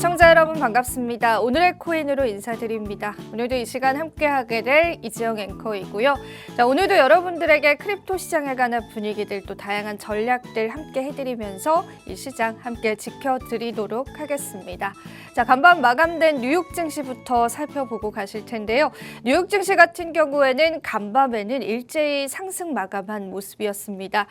시청자 여러분 반갑습니다. 오늘의 코인으로 인사드립니다. 오늘도 이 시간 함께하게 될 이지영 앵커이고요. 자, 오늘도 여러분들에게 크립토 시장에 관한 분위기들 또 다양한 전략들 함께 해드리면서 이 시장 함께 지켜드리도록 하겠습니다. 자, 간밤 마감된 뉴욕 증시부터 살펴보고 가실 텐데요. 뉴욕 증시 같은 경우에는 간밤에는 일제히 상승 마감한 모습이었습니다.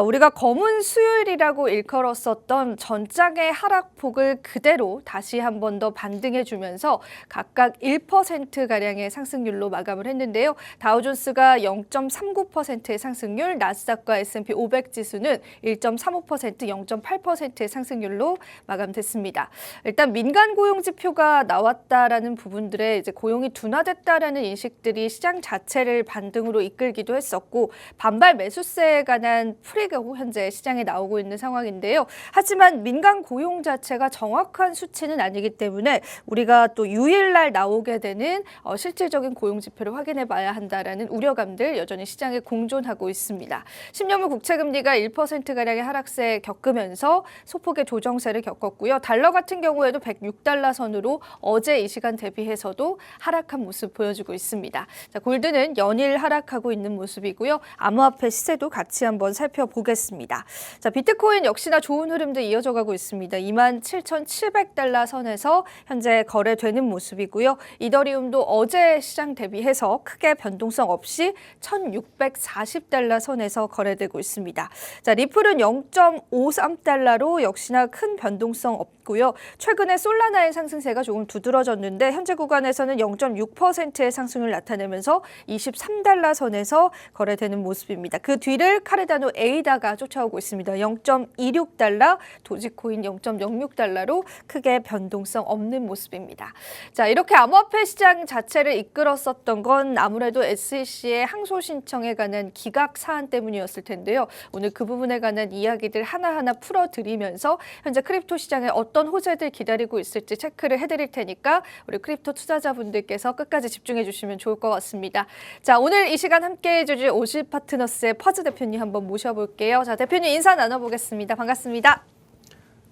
우리가 검은 수요일이라고 일컬었었던 전장의 하락폭을 그대로 다시 한 번 더 반등해주면서 각각 1%가량의 상승률로 마감을 했는데요. 다우존스가 0.39%의 상승률, 나스닥과 S&P 500 지수는 1.35%, 0.8%의 상승률로 마감됐습니다. 일단 민간 고용 지표가 나왔다라는 부분들에 이제 고용이 둔화됐다라는 인식들이 시장 자체를 반등으로 이끌기도 했었고 반발 매수세에 관한 풀이가 현재 시장에 나오고 있는 상황인데요. 하지만 민간 고용 자체가 정확한 수치는 아니기 때문에 우리가 또 유일날 나오게 되는 실질적인 고용 지표를 확인해 봐야 한다라는 우려감들 여전히 시장에 공존하고 있습니다. 10년물 국채금리가 1%가량의 하락세 겪으면서 소폭의 조정세를 겪었고요. 달러 같은 경우에도 106달러 선으로 어제 이 시간 대비해서도 하락한 모습 보여주고 있습니다. 자, 골드는 연일 하락하고 있는 모습이고요. 암호화폐 시세도 같이 한번 살펴보겠습니다. 자, 비트코인 역시나 좋은 흐름도 이어져 가고 있습니다. 27,700달러 선에서 현재 거래되는 모습이고요. 이더리움도 어제 시장 대비해서 크게 변동성 없이 1,640달러 선에서 거래되고 있습니다. 자, 리플은 0.53달러로 역시나 큰 변동성 없고요. 최근에 솔라나의 상승세가 조금 두드러졌는데 현재 구간에서는 0.6%의 상승을 나타내면서 23달러 선에서 거래되는 모습입니다. 그 뒤를 카르다노 에이다가 쫓아오고 있습니다. 0.26달러, 도지코인 0.06달러로 크게 변동성 없는 모습입니다. 자, 이렇게 암호화폐 시장 자체를 이끌었었던 건 아무래도 SEC의 항소 신청에 관한 기각 사안 때문이었을 텐데요. 오늘 그 부분에 관한 이야기들 하나하나 풀어드리면서 현재 크립토 시장에 어떤 호재들 기다리고 있을지 체크를 해드릴 테니까 우리 크립토 투자자분들께서 끝까지 집중해 주시면 좋을 것 같습니다. 자, 오늘 이 시간 함께해 주실 오실 파트너스의 퍼즈 대표님 한번 모셔볼게요. 자, 대표님 인사 나눠보겠습니다. 반갑습니다.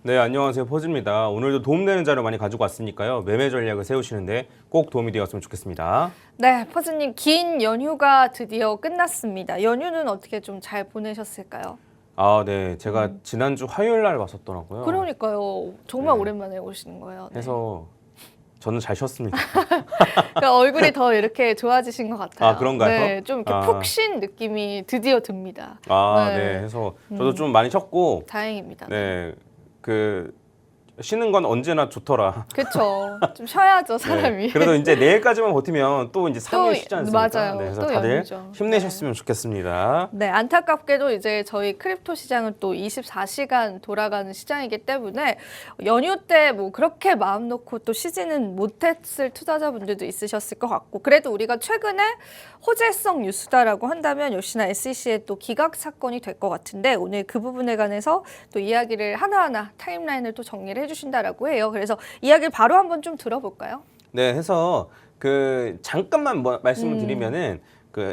네, 안녕하세요. 퍼즈입니다. 오늘도 도움되는 자료 많이 가지고 왔으니까요. 매매 전략을 세우시는데 꼭 도움이 되었으면 좋겠습니다. 네, 퍼즈님 긴 연휴가 드디어 끝났습니다. 연휴는 어떻게 좀 잘 보내셨을까요? 네. 제가 지난주 화요일 날 왔었더라고요. 그러니까요. 정말 네. 오랜만에 오시는 거예요. 네. 해서 저는 잘 쉬었습니다. 그러니까 얼굴이 더 이렇게 좋아지신 것 같아요. 아, 그런가요? 네, 좀 이렇게 푹 쉰 느낌이 드디어 듭니다. 네. 해서 저도 좀 많이 쉬었고 다행입니다. 네. 쉬는 건 언제나 좋더라. 그렇죠. 좀 쉬어야죠, 사람이. 네. 그래도 이제 내일까지만 버티면 또 이제 3일 쉬지 않습니까? 맞아요. 네, 그래서 또 다들 연휴죠. 힘내셨으면 좋겠습니다. 네, 안타깝게도 이제 저희 크립토 시장은 또 24시간 돌아가는 시장이기 때문에 연휴 때 뭐 그렇게 마음 놓고 또 쉬지는 못했을 투자자분들도 있으셨을 것 같고 그래도 우리가 최근에 호재성 뉴스다라고 한다면 역시나 SEC의 또 기각 사건이 될 것 같은데 오늘 그 부분에 관해서 또 이야기를 하나하나 타임라인을 또 정리를 해주신다라고 해요. 그래서 이야기를 바로 한번 좀 들어볼까요? 네, 해서 잠깐만 말씀을 드리면은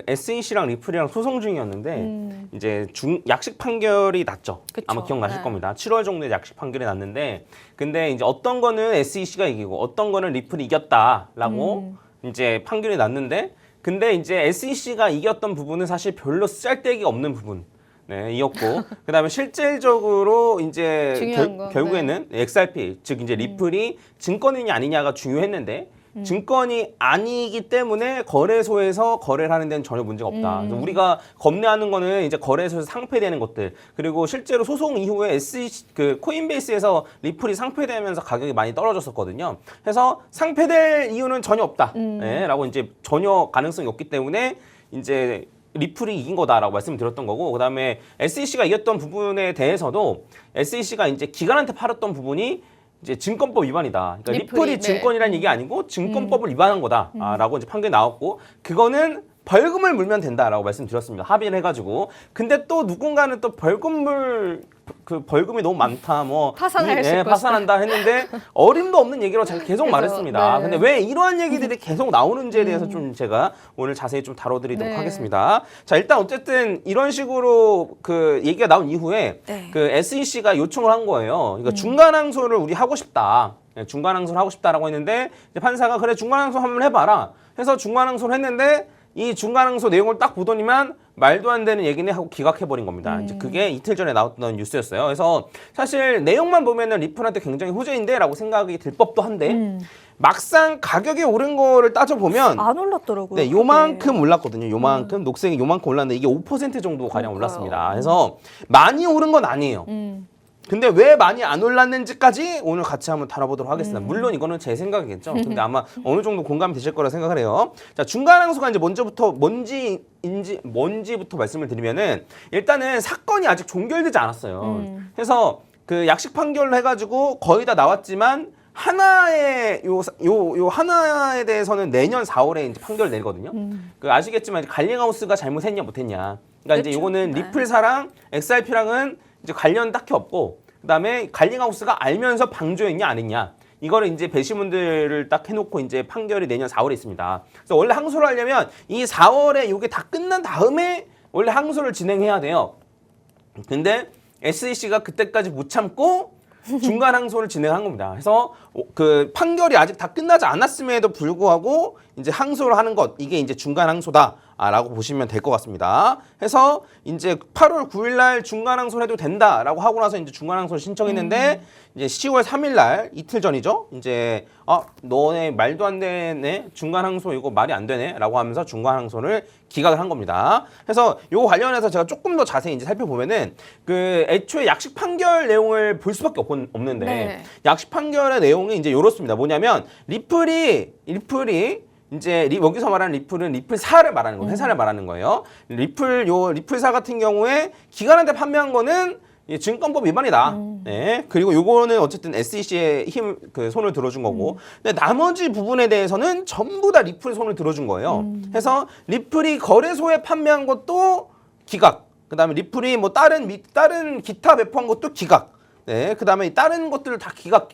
SEC랑 리플이랑 소송 중이었는데 이제 약식 판결이 났죠. 그쵸. 아마 기억나실 네. 겁니다. 7월 정도에 약식 판결이 났는데 근데 이제 어떤 거는 SEC가 이기고 어떤 거는 리플이 이겼다라고 이제 판결이 났는데 근데 이제 SEC가 이겼던 부분은 사실 별로 쓸데기가 없는 부분. 네, 이었고 그다음에 실질적으로 이제 결국에는 XRP 즉 이제 리플이 증권이냐 아니냐가 중요했는데 증권이 아니기 때문에 거래소에서 거래를 하는 데는 전혀 문제가 없다. 그래서 우리가 겁내하는 거는 이제 거래소에서 상폐되는 것들 그리고 실제로 소송 이후에 SEC 코인베이스에서 리플이 상폐되면서 가격이 많이 떨어졌었거든요. 그래서 상폐될 이유는 전혀 없다. 네, 라고 이제 전혀 가능성이 없기 때문에 이제 리플이 이긴 거다라고 말씀드렸던 거고 그다음에 SEC가 이겼던 부분에 대해서도 SEC가 이제 기관한테 팔았던 부분이 이제 증권법 위반이다. 그러니까 리플이 증권이라는 얘기 아니고 증권법을 위반한 거다라고 이제 판결이 나왔고 그거는 벌금을 물면 된다라고 말씀드렸습니다. 합의를 해가지고. 근데 또 누군가는 또 벌금이 너무 많다, 파산한다 했는데 어림도 없는 얘기로 제가 계속 말했습니다. 네. 근데 왜 이러한 얘기들이 계속 나오는지에 대해서 좀 제가 오늘 자세히 좀 다뤄드리도록 하겠습니다. 자, 일단 어쨌든 이런 식으로 얘기가 나온 이후에 SEC가 요청을 한 거예요. 그러니까 중간 항소를 우리 하고 싶다. 중간 항소를 하고 싶다라고 했는데 이제 판사가 그래 중간 항소 한번 해봐라. 해서 중간 항소를 했는데 이 중간 항소 내용을 딱 보더니만 말도 안 되는 얘기네 하고 기각해버린 겁니다. 이제 그게 이틀 전에 나왔던 뉴스였어요. 그래서 사실 내용만 보면은 리플한테 굉장히 호재인데라고 생각이 들 법도 한데 막상 가격이 오른 거를 따져보면 안 올랐더라고요. 네, 그게. 요만큼 올랐거든요. 요만큼 녹색이 요만큼 올랐는데 이게 5% 정도 가량 그러니까요. 올랐습니다. 그래서 많이 오른 건 아니에요. 음. 근데 왜 많이 안 올랐는지까지 오늘 같이 한번 다뤄보도록 하겠습니다. 물론 이거는 제 생각이겠죠. 근데 아마 어느 정도 공감이 되실 거라 생각을 해요. 자, 중간 항소가 이제 뭔지부터 말씀을 드리면은 일단은 사건이 아직 종결되지 않았어요. 그래서 그 약식 판결로 해가지고 거의 다 나왔지만 하나의 요 하나에 대해서는 내년 4월에 이제 판결 내거든요. 그 아시겠지만 갈링하우스가 잘못했냐 못했냐. 그러니까 이제 그쵸. 요거는 네. 리플사랑 XRP랑은 이제 관련 딱히 없고 그다음에 갈링하우스가 알면서 방조했냐 안 했냐. 이거를 이제 배심원들을 딱 해놓고 이제 판결이 내년 4월에 있습니다. 그래서 원래 항소를 하려면 이 4월에 이게 다 끝난 다음에 원래 항소를 진행해야 돼요. 근데 SEC가 그때까지 못 참고 중간 항소를 진행한 겁니다. 그래서 그 판결이 아직 다 끝나지 않았음에도 불구하고 이제 항소를 하는 것 이게 이제 중간 항소다라고 보시면 될 것 같습니다. 해서 이제 8월 9일 날 중간 항소를 해도 된다라고 하고 나서 이제 중간 항소를 신청했는데 이제 10월 3일 날 이틀 전이죠. 이제 너네 말도 안 되네 중간 항소 이거 말이 안 되네라고 하면서 중간 항소를 기각을 한 겁니다. 그래서 요 관련해서 제가 조금 더 자세히 이제 살펴보면은 그 애초에 약식 판결 내용을 볼 수밖에 없는데 네. 약식 판결의 내용이 이제 이렇습니다. 뭐냐면 리플이 이제 여기서 말하는 리플은 리플사를 말하는 거예요. 회사를 말하는 거예요. 리플사 같은 경우에 기관한테 판매한 거는 증권법 위반이다. 네. 그리고 요거는 어쨌든 SEC의 손을 들어준 거고. 근데 나머지 부분에 대해서는 전부 다 리플이 손을 들어준 거예요. 그래서 리플이 거래소에 판매한 것도 기각. 그다음에 리플이 뭐 다른 기타 배포한 것도 기각. 네, 그다음에 다른 것들을 다 기각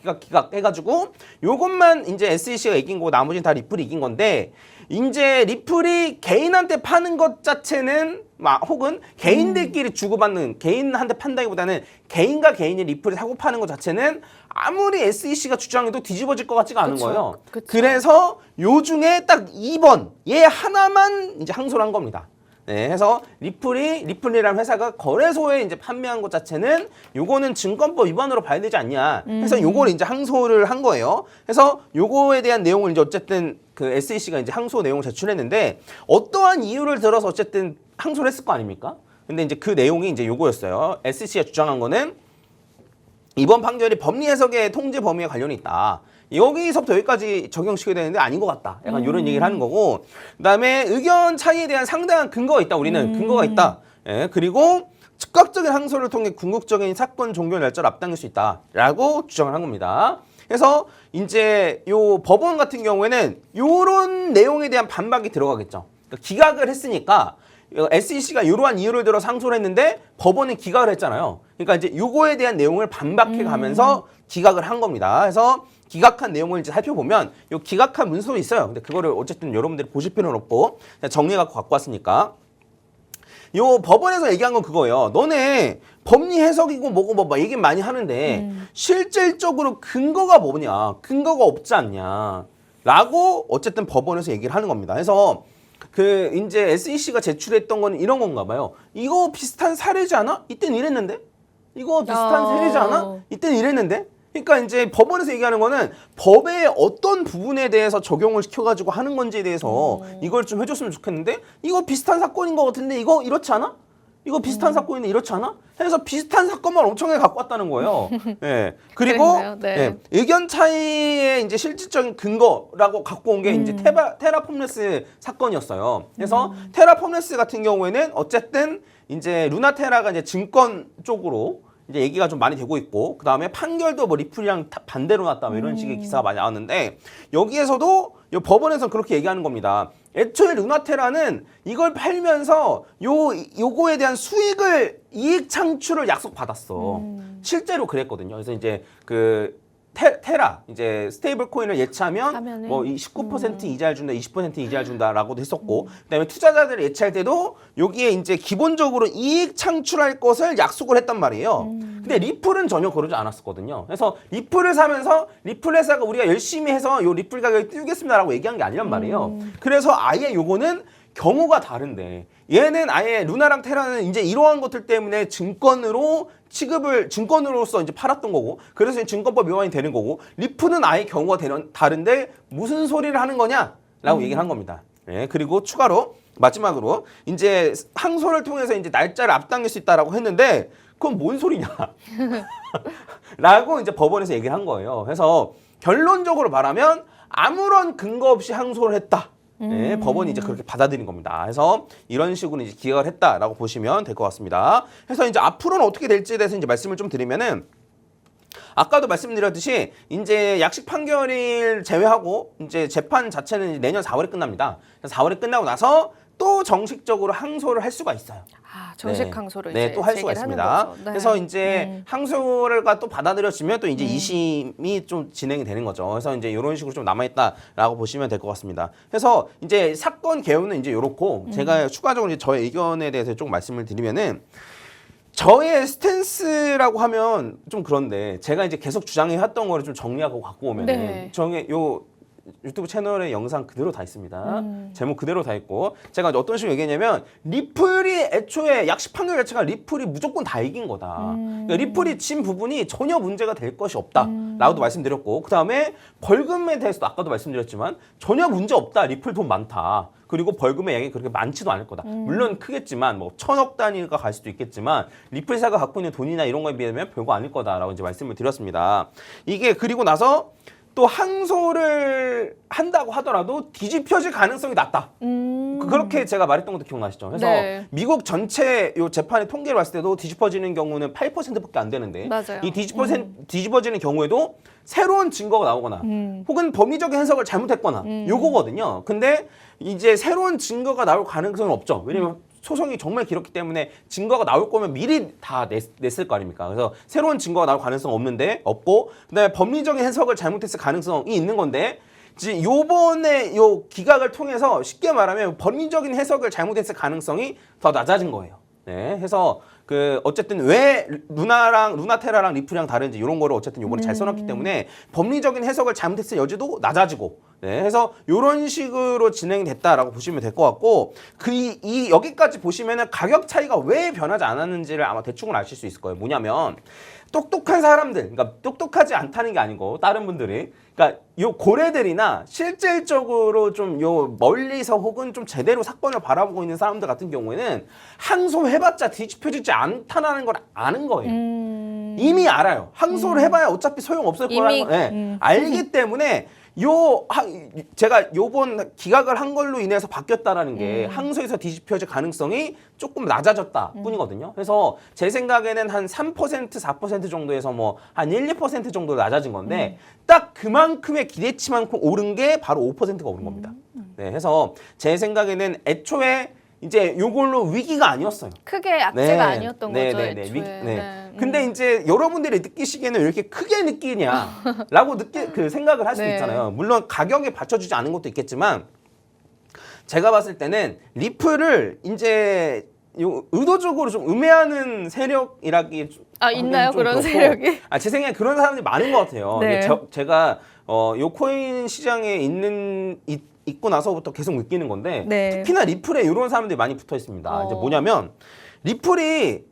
해가지고 요것만 이제 SEC가 이긴 거고 나머지는 다 리플이 이긴 건데 이제 리플이 개인한테 파는 것 자체는 혹은 개인들끼리 주고받는 개인한테 판다기보다는 개인과 개인이 리플을 사고 파는 것 자체는 아무리 SEC가 주장해도 뒤집어질 것 같지가 않은 그쵸, 거예요. 그쵸. 그래서 요 중에 딱 2번 얘 하나만 이제 항소를 한 겁니다. 네, 해서 리플이라는 회사가 거래소에 이제 판매한 것 자체는 요거는 증권법 위반으로 봐야 되지 않냐. 해서 요걸 이제 항소를 한 거예요. 그래서 요거에 대한 내용을 이제 어쨌든 그 SEC가 이제 항소 내용을 제출했는데 어떠한 이유를 들어서 어쨌든 항소를 했을 거 아닙니까? 근데 이제 그 내용이 이제 요거였어요. SEC가 주장한 거는 이번 판결이 법리 해석의 통제 범위에 관련이 있다. 여기서부터 여기까지 적용시켜야 되는데 아닌 것 같다. 약간 이런 얘기를 하는 거고 그다음에 의견 차이에 대한 상당한 근거가 있다. 우리는 근거가 있다. 예, 그리고 즉각적인 항소를 통해 궁극적인 사건 종결 날짜를 앞당길 수 있다라고 주장을 한 겁니다. 그래서 이제 요 법원 같은 경우에는 요런 내용에 대한 반박이 들어가겠죠. 그러니까 기각을 했으니까 SEC가 이러한 이유를 들어 상소를 했는데 법원은 기각을 했잖아요. 그러니까 이제 요거에 대한 내용을 반박해 가면서 기각을 한 겁니다. 그래서 기각한 내용을 이제 살펴보면 요 기각한 문서도 있어요. 근데 그거를 어쨌든 여러분들이 보실 필요는 없고 정리해갖고 갖고 왔으니까 요 법원에서 얘기한 건 그거예요. 너네 법리 해석이고 뭐고 뭐 얘기 많이 하는데 실질적으로 근거가 뭐냐? 근거가 없지 않냐? 라고 어쨌든 법원에서 얘기를 하는 겁니다. 그래서 그 이제 SEC가 제출했던 건 이런 건가 봐요. 이거 비슷한 사례지 않아? 이때는 이랬는데? 이거 비슷한 사례지 않아? 이때는 이랬는데? 그러니까 이제 법원에서 얘기하는 거는 법의 어떤 부분에 대해서 적용을 시켜가지고 하는 건지에 대해서 이걸 좀 해줬으면 좋겠는데 이거 비슷한 사건인 것 같은데 이거 이렇지 않아? 이거 비슷한 사건인데 이렇지 않아? 해서 비슷한 사건만 엄청나게 갖고 왔다는 거예요. 예. 그리고 그랬나요? 네. 예, 의견 차이의 이제 실질적인 근거라고 갖고 온 게 이제 테라폼레스 사건이었어요. 그래서 테라폼레스 같은 경우에는 어쨌든 이제 루나테라가 이제 증권 쪽으로 이제 얘기가 좀 많이 되고 있고 그 다음에 판결도 뭐 리플이랑 반대로 났다 뭐 이런 식의 기사가 많이 나왔는데 여기에서도 이 법원에서는 그렇게 얘기하는 겁니다. 애초에 루나테라는 이걸 팔면서 요거에 대한 이익 창출을 약속받았어. 실제로 그랬거든요. 그래서 이제 그 테라 이제 스테이블 코인을 예치하면 하면은, 뭐 19% 이자를 준다, 20% 이자를 준다라고도 했었고, 그다음에 투자자들을 예치할 때도 여기에 이제 기본적으로 이익 창출할 것을 약속을 했단 말이에요. 근데 리플은 전혀 그러지 않았었거든요. 그래서 리플을 사면서 리플 회사가 우리가 열심히 해서 요 리플 가격이 띄우겠습니다라고 얘기한 게 아니란 말이에요. 그래서 아예 요거는 경우가 다른데 얘는 아예 루나랑 테라는 이제 이러한 것들 때문에 증권으로서 이제 팔았던 거고 그래서 증권법 위반이 되는 거고 리플은 아예 경우가 다른데 무슨 소리를 하는 거냐라고 얘기를 한 겁니다. 네, 그리고 추가로 마지막으로 이제 항소를 통해서 이제 날짜를 앞당길 수 있다라고 했는데 그건 뭔 소리냐? 라고 이제 법원에서 얘기를 한 거예요. 그래서 결론적으로 말하면 아무런 근거 없이 항소를 했다. 네, 법원이 이제 그렇게 받아들인 겁니다. 그래서 이런 식으로 이제 기각을 했다라고 보시면 될 것 같습니다. 그래서 이제 앞으로는 어떻게 될지에 대해서 이제 말씀을 좀 드리면은 아까도 말씀드렸듯이 이제 약식 판결일 제외하고 이제 재판 자체는 이제 내년 4월에 끝납니다. 4월에 끝나고 나서 또 정식적으로 항소를 할 수가 있어요. 아, 정식 항소를 네, 이제 또 할 수가 제기를 있습니다. 하는 거죠. 네. 그래서 이제 항소를 또 받아들여지면 또 이제 2심이 좀 진행이 되는 거죠. 그래서 이제 이런 식으로 좀 남아있다라고 보시면 될 것 같습니다. 그래서 이제 사건 개요는 이제 이렇고 제가 추가적으로 이제 저의 의견에 대해서 좀 말씀을 드리면은 저의 스탠스라고 하면 좀 그런데 제가 이제 계속 주장해왔던 거를 좀 정리하고 갖고 오면은 네. 저의 요 유튜브 채널에 영상 그대로 다 있습니다. 제목 그대로 다 있고 제가 이제 어떤 식으로 얘기했냐면 리플이 애초에 약식 판결 자체가 리플이 무조건 다 이긴 거다. 그러니까 리플이 진 부분이 전혀 문제가 될 것이 없다라고도 말씀드렸고 그 다음에 벌금에 대해서도 아까도 말씀드렸지만 전혀 문제 없다. 리플 돈 많다. 그리고 벌금의 양이 그렇게 많지도 않을 거다. 물론 크겠지만 뭐 1000억 단위가 갈 수도 있겠지만 리플사가 갖고 있는 돈이나 이런 거에 비하면 별거 아닐 거다라고 이제 말씀을 드렸습니다. 이게 그리고 나서 또 항소를 한다고 하더라도 뒤집혀질 가능성이 낮다. 그렇게 제가 말했던 것도 기억나시죠? 그래서 네. 미국 전체 요 재판의 통계를 봤을 때도 뒤집어지는 경우는 8%밖에 안 되는데 맞아요. 이 뒤집어지는 경우에도 새로운 증거가 나오거나 혹은 법리적인 해석을 잘못했거나 요거거든요. 근데 이제 새로운 증거가 나올 가능성은 없죠. 왜냐면 소송이 정말 길었기 때문에 증거가 나올 거면 미리 다 냈을 거 아닙니까? 그래서 새로운 증거가 나올 가능성 없고 그다음에 법리적인 해석을 잘못했을 가능성이 있는 건데 이제 요번에 요 기각을 통해서 쉽게 말하면 법리적인 해석을 잘못했을 가능성이 더 낮아진 거예요. 네, 해서 그 어쨌든 왜 루나테라랑 리플이랑 다른지 이런 거를 어쨌든 요번에 잘 써놨기 때문에 법리적인 해석을 잘못했을 여지도 낮아지고 네, 해서 이런 식으로 진행됐다라고 보시면 될 것 같고 이 여기까지 보시면은 가격 차이가 왜 변하지 않았는지를 아마 대충은 아실 수 있을 거예요. 뭐냐면 똑똑한 사람들, 그러니까 똑똑하지 않다는 게 아니고 다른 분들이 그러니까 요 고래들이나 실질적으로 좀 요 멀리서 혹은 좀 제대로 사건을 바라보고 있는 사람들 같은 경우에는 항소해봤자 뒤집혀지지 않다는 걸 아는 거예요. 이미 알아요. 항소를 해봐야 어차피 소용없을 거라는 걸 알기 때문에 제가 요번 기각을 한 걸로 인해서 바뀌었다라는 게 항소에서 뒤집혀질 가능성이 조금 낮아졌다 뿐이거든요. 그래서 제 생각에는 한 3%, 4% 정도에서 뭐 한 1, 2% 정도 낮아진 건데 딱 그만큼의 기대치만큼 오른 게 바로 5%가 오른 겁니다. 네, 해서 제 생각에는 애초에 이제 요걸로 위기가 아니었어요. 크게 악재가 아니었던 거죠. 애초에. 네. 근데 이제 여러분들이 느끼시기에는 왜 이렇게 크게 느끼냐라고 그 생각을 할 수 네. 있잖아요. 물론 가격에 받쳐주지 않은 것도 있겠지만 제가 봤을 때는 리플을 이제 의도적으로 좀 음해하는 세력이라기 있나요? 좀 그런 그렇고, 세력이? 제 생각에 그런 사람들이 많은 것 같아요. 네. 제가 요 코인 시장에 있고 나서부터 계속 느끼는 건데 네. 특히나 리플에 이런 사람들이 많이 붙어 있습니다. 이제 뭐냐면 리플이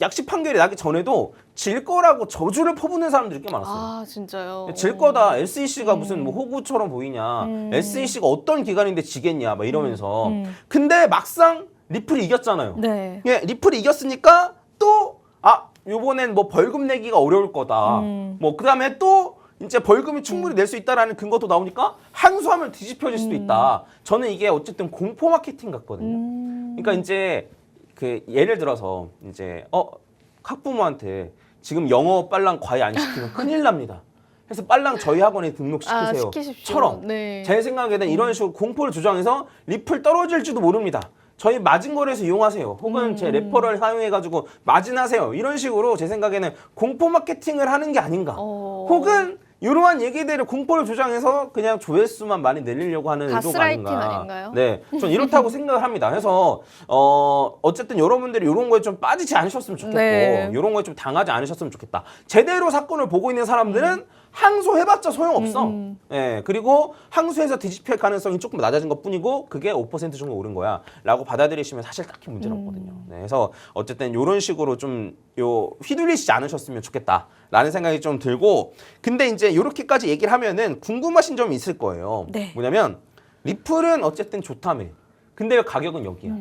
약식 판결이 나기 전에도 질 거라고 저주를 퍼붓는 사람들이 꽤 많았어요. 아, 진짜요? 질 거다. SEC가 무슨 뭐 호구처럼 보이냐. SEC가 어떤 기관인데 지겠냐. 막 이러면서. 근데 막상 리플이 이겼잖아요. 네. 예, 리플이 이겼으니까 또 요번엔 뭐 벌금 내기가 어려울 거다. 뭐 그다음에 또 이제 벌금이 충분히 낼 수 있다라는 근거도 나오니까 항소하면 뒤집혀질 수도 있다. 저는 이게 어쨌든 공포 마케팅 같거든요. 그러니까 이제 그 예를 들어서 이제 학부모한테 지금 영어 빨랑 과외 안 시키면 큰일 납니다. 그래서 빨랑 저희 학원에 등록시키세요. 시키십시오. 처럼 네. 제 생각에는 이런 식으로 공포를 조장해서 리플 떨어질지도 모릅니다. 저희 마진거래에서 이용하세요. 혹은 제 레퍼럴 사용해가지고 마진하세요. 이런 식으로 제 생각에는 공포 마케팅을 하는 게 아닌가. 혹은 이러한 얘기들을 공포를 조장해서 그냥 조회수만 많이 늘리려고 하는 의도가 가스라이팅 아닌가. 아닌가요? 네, 전 이렇다고 생각을 합니다. 그래서 어쨌든 여러분들이 이런 거에 좀 빠지지 않으셨으면 좋겠고 네. 이런 거에 좀 당하지 않으셨으면 좋겠다. 제대로 사건을 보고 있는 사람들은 항소해봤자 소용없어. 예, 그리고 항소해서 뒤집힐 가능성이 조금 낮아진 것뿐이고 그게 5% 정도 오른 거야 라고 받아들이시면 사실 딱히 문제는 없거든요. 네, 그래서 어쨌든 이런 식으로 좀 휘둘리시지 않으셨으면 좋겠다라는 생각이 좀 들고, 근데 이제 이렇게까지 얘기를 하면은 궁금하신 점이 있을 거예요. 네. 뭐냐면 리플은 어쨌든 좋다며, 근데 왜 가격은 여기야?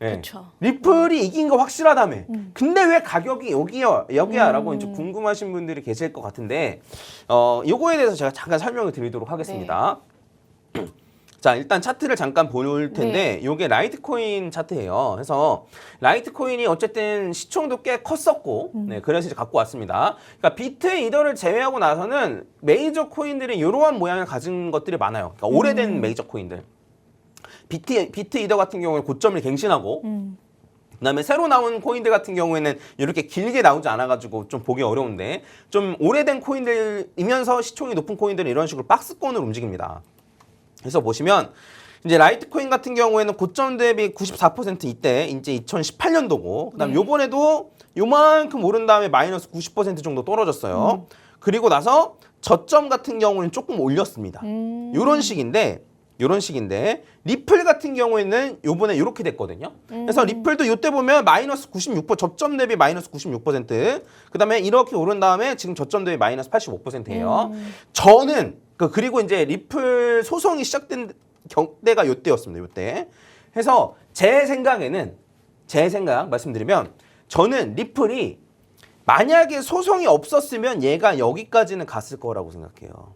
예. 그렇죠. 리플이 이긴 거 확실하다며. 근데 왜 가격이 여기야라고 이제 궁금하신 분들이 계실 것 같은데, 요거에 대해서 제가 잠깐 설명을 드리도록 하겠습니다. 자, 일단 차트를 잠깐 볼 텐데, 요게 라이트코인 차트예요. 그래서 라이트코인이 어쨌든 시총도 꽤 컸었고, 네, 그래서 이제 갖고 왔습니다. 그러니까 비트 이더를 제외하고 나서는 메이저 코인들이 이러한 모양을 가진 것들이 많아요. 그러니까 오래된 메이저 코인들. 비트 이더 같은 경우는 고점을 갱신하고, 그다음에 새로 나온 코인들 같은 경우에는 이렇게 길게 나오지 않아가지고 좀 보기 어려운데, 좀 오래된 코인들이면서 시총이 높은 코인들은 이런 식으로 박스권으로 움직입니다. 그래서 보시면 이제 라이트코인 같은 경우에는 고점 대비 94% 이때 이제 2018년도고, 그다음 요번에도 요만큼 오른 다음에 마이너스 90% 정도 떨어졌어요. 그리고 나서 저점 같은 경우는 조금 올렸습니다. 요런 식인데 리플 같은 경우에는 요번에 이렇게 됐거든요. 그래서 리플도 요때 보면 마이너스 96%, 저점 대비 마이너스 96%, 그다음에 이렇게 오른 다음에 지금 저점 대비 마이너스 85%예요. 저는 그리고 이제 리플 소송이 시작된 때가 요때였습니다. 요때. 해서 제 생각 말씀드리면, 저는 리플이 만약에 소송이 없었으면 얘가 여기까지는 갔을 거라고 생각해요.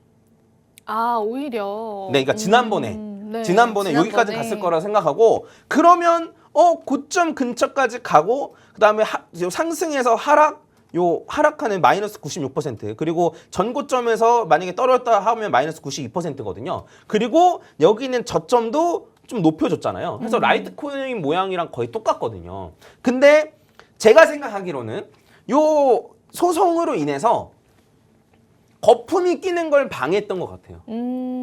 아, 오히려. 네, 그러니까 지난번에 지난번에 여기까지 갔을 거라고 생각하고, 그러면 고점 근처까지 가고, 그다음에 상승해서 하락하는 마이너스 96%, 그리고 전고점에서 만약에 떨어졌다 하면 마이너스 92%거든요. 그리고 여기는 저점도 좀 높여줬잖아요. 그래서 라이트코인 모양이랑 거의 똑같거든요. 근데 제가 생각하기로는 요 소송으로 인해서 거품이 끼는 걸 방해했던 것 같아요.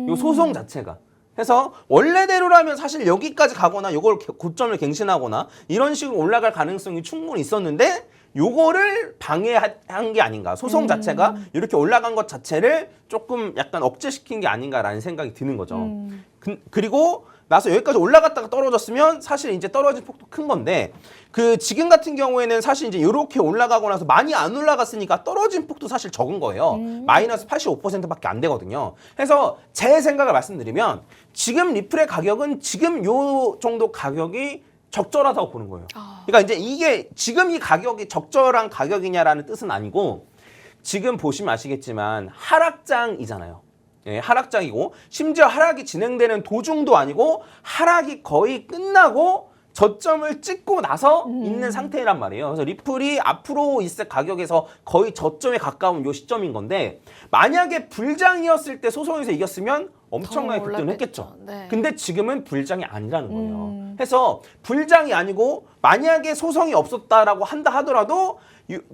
요 소송 자체가. 그래서 원래대로라면 사실 여기까지 가거나 요걸 고점을 갱신하거나 이런 식으로 올라갈 가능성이 충분히 있었는데, 요거를 방해한 게 아닌가. 소송 자체가 이렇게 올라간 것 자체를 조금 약간 억제시킨 게 아닌가라는 생각이 드는 거죠. 그리고 나서 여기까지 올라갔다가 떨어졌으면 사실 이제 떨어진 폭도 큰 건데, 지금 같은 경우에는 사실 이제 이렇게 올라가고 나서 많이 안 올라갔으니까 떨어진 폭도 사실 적은 거예요. 마이너스 85%밖에 안 되거든요. 그래서 제 생각을 말씀드리면, 지금 리플의 가격은 지금 요 정도 가격이 적절하다고 보는 거예요. 그러니까 이제 이게 지금 이 가격이 적절한 가격이냐라는 뜻은 아니고, 지금 보시면 아시겠지만 하락장이잖아요. 예, 하락장이고, 심지어 하락이 진행되는 도중도 아니고 하락이 거의 끝나고 저점을 찍고 나서 있는 상태란 말이에요. 그래서 리플이 앞으로 있을 가격에서 거의 저점에 가까운 요 시점인 건데, 만약에 불장이었을 때 소송에서 이겼으면 엄청나게 급등을 했겠죠. 네. 근데 지금은 불장이 아니라는 거예요. 해서 불장이 아니고 만약에 소송이 없었다라고 한다 하더라도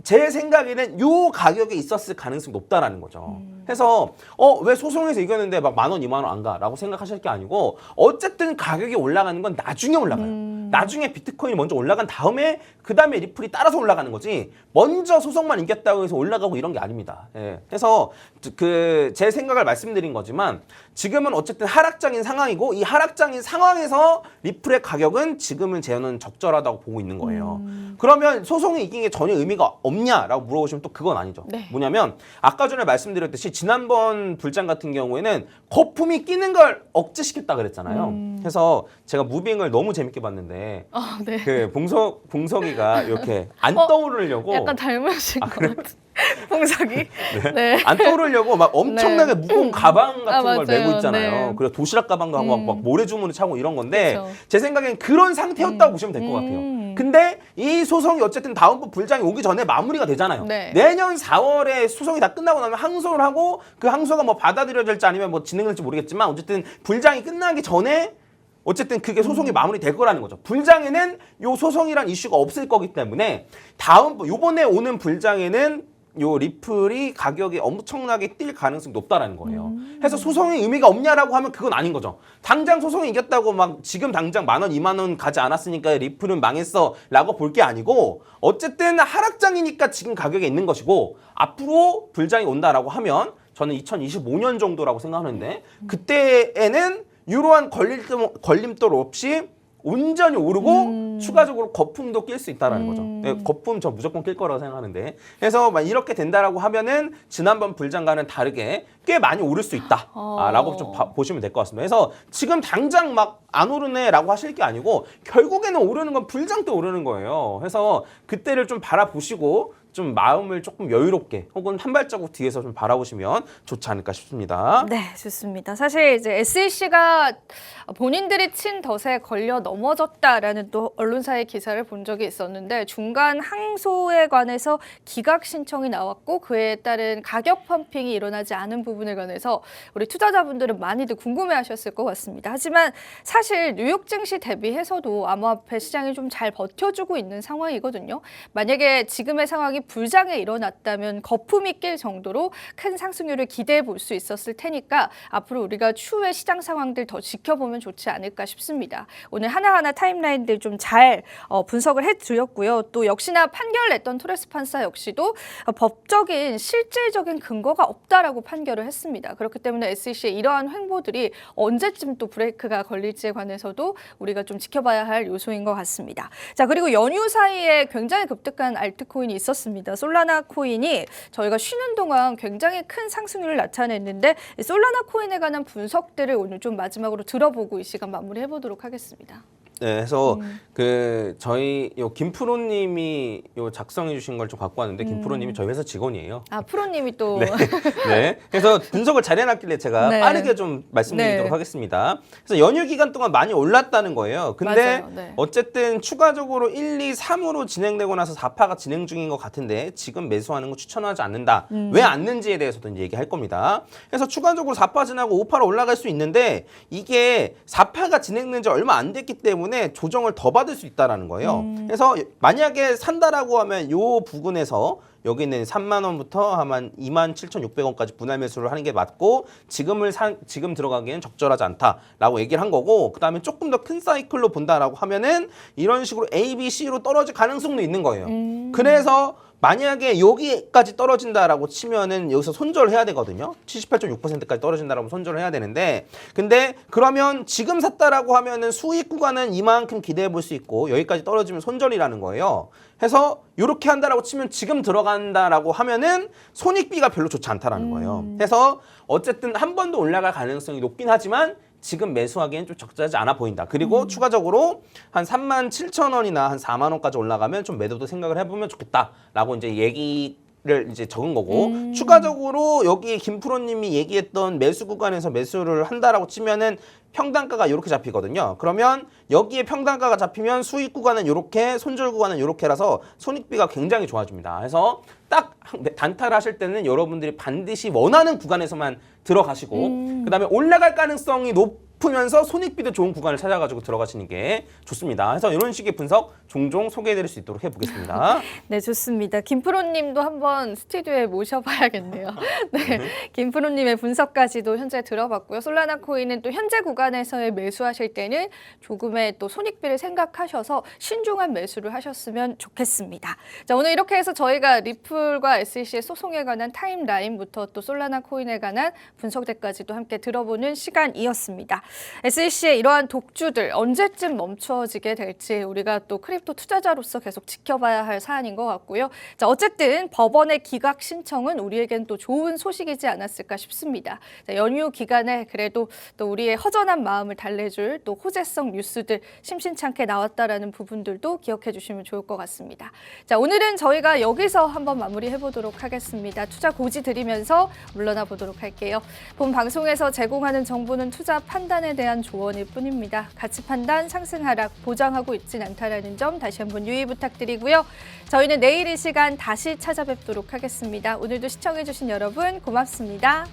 제 생각에는 요 가격에 있었을 가능성이 높다라는 거죠. 해서 왜 소송에서 이겼는데 막 10,000원, 20,000원 안 가라고 생각하실 게 아니고, 어쨌든 가격이 올라가는 건 나중에 올라가요. 나중에 비트코인이 먼저 올라간 다음에 그다음에 리플이 따라서 올라가는 거지, 먼저 소송만 이겼다고 해서 올라가고 이런 게 아닙니다. 예. 그래서 제 생각을 말씀드린 거지만, 지금은 어쨌든 하락장인 상황이고, 이 하락장인 상황에서 리플의 가격은 지금은 저는 적절하다고 보고 있는 거예요. 그러면 소송이 이긴 게 전혀 의미가 없냐라고 물어보시면 또 그건 아니죠. 네. 뭐냐면 아까 전에 말씀드렸듯이 지난번 불장 같은 경우에는 거품이 끼는 걸 억제시켰다 그랬잖아요. 그래서 제가 무빙을 너무 재밌게 봤는데, 네. 봉석이가 이렇게 안 떠오르려고 약간 닮으신 것 같은. 봉석이. 네. 안 떠오르려고 막 엄청나게 무거운 가방 같은 걸 맞아요. 메고 있잖아요. 네. 그리고 도시락 가방도 하고 막 모래주머니 차고 이런 건데, 그쵸. 제 생각엔 그런 상태였다고 보시면 될 것 같아요. 근데 이 소송이 어쨌든 다음번 불장이 오기 전에 마무리가 되잖아요. 네. 내년 4월에 소송이 다 끝나고 나면 항소를 하고, 그 항소가 뭐 받아들여질지 아니면 뭐 진행될지 모르겠지만, 어쨌든 불장이 끝나기 전에 어쨌든 그게 소송이 마무리될 거라는 거죠. 불장에는 요 소송이란 이슈가 없을 거기 때문에 요번에 오는 불장에는 요 리플이 가격이 엄청나게 뛸 가능성이 높다라는 거예요. 해서 소송의 의미가 없냐라고 하면 그건 아닌 거죠. 당장 소송이 이겼다고 막 지금 당장 10,000원, 20,000원 가지 않았으니까 리플은 망했어라고 볼 게 아니고 어쨌든 하락장이니까 지금 가격에 있는 것이고 앞으로 불장이 온다라고 하면 저는 2025년 정도라고 생각하는데 그때에는 이러한 걸림돌 없이 온전히 오르고 추가적으로 거품도 낄 수 있다라는 거죠. 네, 거품 저 무조건 낄 거라고 생각하는데 그래서 막 이렇게 된다라고 하면은 지난번 불장과는 다르게 꽤 많이 오를 수 있다라고 좀 보시면 될 것 같습니다. 그래서 지금 당장 막 안 오르네라고 하실 게 아니고 결국에는 오르는 건 불장 때 오르는 거예요. 그래서 그때를 좀 바라보시고 좀 마음을 조금 여유롭게 혹은 한 발자국 뒤에서 좀 바라보시면 좋지 않을까 싶습니다. 네, 좋습니다. 사실 이제 SEC가 본인들이 친 덫에 걸려 넘어졌다라는 또 언론사의 기사를 본 적이 있었는데 중간 항소에 관해서 기각 신청이 나왔고 그에 따른 가격 펌핑이 일어나지 않은 부분에 관해서 우리 투자자분들은 많이들 궁금해하셨을 것 같습니다. 하지만 사실 뉴욕 증시 대비해서도 암호화폐 시장이 좀 잘 버텨주고 있는 상황이거든요. 만약에 지금의 상황이 불장에 일어났다면 거품이 낄 정도로 큰 상승률을 기대해 볼 수 있었을 테니까 앞으로 우리가 추후의 시장 상황들 더 지켜보면 좋지 않을까 싶습니다. 오늘 하나하나 타임라인들 좀 잘 분석을 해드렸고요. 또 역시나 판결 냈던 토레스 판사 역시도 법적인 실질적인 근거가 없다라고 판결을 했습니다. 그렇기 때문에 SEC의 이러한 횡보들이 언제쯤 또 브레이크가 걸릴지에 관해서도 우리가 좀 지켜봐야 할 요소인 것 같습니다. 자, 그리고 연휴 사이에 굉장히 급등한 알트코인이 있었습니다. 솔라나 코인이 저희가 쉬는 동안 굉장히 큰 상승률을 나타냈는데 솔라나 코인에 관한 분석들을 오늘 좀 마지막으로 들어보고 이 시간 마무리해 보도록 하겠습니다. 네, 그래서 그 저희 요 김프로님이 요 작성해 주신 걸 좀 갖고 왔는데 김프로님이 저희 회사 직원이에요. 아, 프로님이 또 네, 그래서 분석을 잘 해놨길래 제가 네. 빠르게 좀 말씀드리도록 네. 하겠습니다. 그래서 연휴 기간 동안 많이 올랐다는 거예요. 근데 맞아요. 네. 어쨌든 추가적으로 1, 2, 3으로 진행되고 나서 4파가 진행 중인 것 같은데 지금 매수하는 거 추천하지 않는다. 왜 않는지에 대해서도 이제 얘기할 겁니다. 그래서 추가적으로 4파 지나고 5파로 올라갈 수 있는데 이게 4파가 진행된 지 얼마 안 됐기 때문에 조정을 더 받을 수 있다는 거예요. 그래서 만약에 산다라고 하면 요 부근에서 여기는 3만 원부터 한 27,600원까지 분할 매수를 하는 게 맞고 지금 들어가기엔 적절하지 않다라고 얘기를 한 거고 그다음에 조금 더 큰 사이클로 본다라고 하면은 이런 식으로 A, B, C로 떨어질 가능성도 있는 거예요. 그래서 만약에 여기까지 떨어진다라고 치면은 여기서 손절을 해야 되거든요. 78.6%까지 떨어진다라고 손절을 해야 되는데 근데 그러면 지금 샀다라고 하면은 수익 구간은 이만큼 기대해 볼 수 있고 여기까지 떨어지면 손절이라는 거예요. 해서 이렇게 한다라고 치면 지금 들어간다라고 하면은 손익비가 별로 좋지 않다라는 거예요. 해서 어쨌든 한 번 더 올라갈 가능성이 높긴 하지만 지금 매수하기엔 좀 적절하지 않아 보인다. 그리고 추가적으로 한 37,000원이나 한 4만 원까지 올라가면 좀 매도도 생각을 해보면 좋겠다라고 이제 얘기를 이제 적은 거고 추가적으로 여기 김프로님이 얘기했던 매수 구간에서 매수를 한다라고 치면은 평단가가 이렇게 잡히거든요. 그러면 여기에 평단가가 잡히면 수익 구간은 이렇게, 손절 구간은 이렇게라서 손익비가 굉장히 좋아집니다. 그래서 딱 단타를 하실 때는 여러분들이 반드시 원하는 구간에서만 들어가시고 그다음에 올라갈 가능성이 높으면서 손익비도 좋은 구간을 찾아가지고 들어가시는 게 좋습니다. 그래서 이런 식의 분석 종종 소개해드릴 수 있도록 해보겠습니다. 네, 좋습니다. 김프로님도 한번 스튜디오에 모셔봐야겠네요. 네, 김프로님의 분석까지도 현재 들어봤고요. 솔라나 코인은 또 현재 구간에서의 매수하실 때는 조금의 또 손익비를 생각하셔서 신중한 매수를 하셨으면 좋겠습니다. 자, 오늘 이렇게 해서 저희가 리플과 SEC의 소송에 관한 타임라인부터 또 솔라나 코인에 관한 분석대까지도 함께 들어보는 시간이었습니다. SEC의 이러한 독주들 언제쯤 멈춰지게 될지 우리가 또 크립토 투자자로서 계속 지켜봐야 할 사안인 것 같고요. 자, 어쨌든 법원의 기각 신청은 우리에겐 또 좋은 소식이지 않았을까 싶습니다. 자, 연휴 기간에 그래도 또 우리의 허전한 마음을 달래줄 또 호재성 뉴스들 심심찮게 나왔다라는 부분들도 기억해 주시면 좋을 것 같습니다. 자, 오늘은 저희가 여기서 한번 마무리해 보도록 하겠습니다. 투자 고지 드리면서 물러나 보도록 할게요. 본 방송에서 제공하는 정보는 투자 판단에 대한 조언일 뿐입니다. 가치 판단, 상승 하락 보장하고 있진 않다라는 점 다시 한번 유의 부탁드리고요. 저희는 내일 이 시간 다시 찾아뵙도록 하겠습니다. 오늘도 시청해 주신 여러분 고맙습니다.